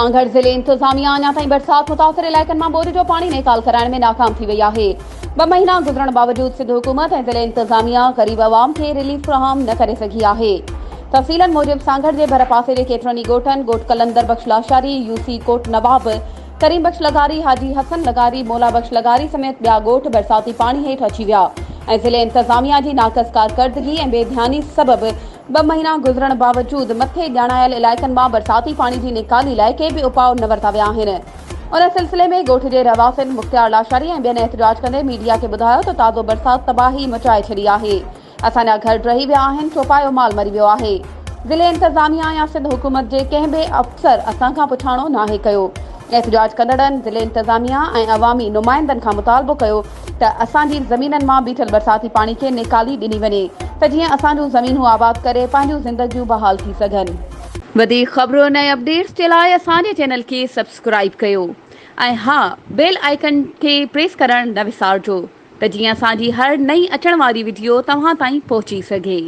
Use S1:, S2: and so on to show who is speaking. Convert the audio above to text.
S1: सांगड़ ज़िले इंतजामिया अञा ताईं बरसात मुतासिर इलाइक़नि मां बोर जो पानी निकाल कराइण में नाकाम थी वई आहे। 2 महीना गुज़रण बावजूद सिंध हुकूमत ऐं ज़िले इंतजामिया ग़रीब अवाम खे रिलीफ फ़राहम न करे सघी आहे। तफ़सीलन मूजिब सांगड़ जे भर पासे जे केतिरनि ई ॻोठनि ॻोठ कलंदर बख्श लाशारी, यूसी कोट नवाब, करीम बख्श लगारी, हाजी हसन लगारी, मौला बख्श लगारी समेत ॿिया ॻोठ बरसाती पाणी हेठि अची विया ऐं ज़िले इंतजामिया जी नाक़स कारकर्दगी ऐं बेध्यानी सबबि 2 महीना गुज़रण बावजूद मथे ॼाणायल इलाइक़नि मां बरसाती पाणी जी निकाली लाइ के बि उपाउ न वरिता विया आहिनि। उन सिलसिले में ॻोठ जे रवासिन मुख़्तियार लाशारी ऐं ॿियनि एहतिजाज कंदे मीडिया खे ॿुधायो त ताज़ो बरसात तबाही मचाए छॾी आहे। असांजा घर रही विया आहिनि, चौपायो माल मरी वियो आहे। ज़िले इंतजामिया या सिंध हुकूमत जे कंहिं बि अफ़सर असांखां पुछाणो नाहे कयो। एहतिजाज कंदड़नि ज़िले इंतजामिया ऐं अवामी नुमाइंदनि खां मुतालबो कयो त असांजी ज़मीननि मां बीठल बरसाती पाणी खे निकाली ॾिनी वञे त जीअं असांजूं ज़मीनूं आबाद करे पंहिंजूं ज़िंदगियूं बहाल थी सघनि। वधीक ख़बरुनि ऐं अपडेट्स जे लाइ असांजे चैनल खे सब्सक्राइब कयो ऐं हा, बेल आइकन खे प्रेस करणु न विसारिजो त जीअं असांजी हर नई अचण वारी वीडियो तव्हां ताईं पहुची सघे।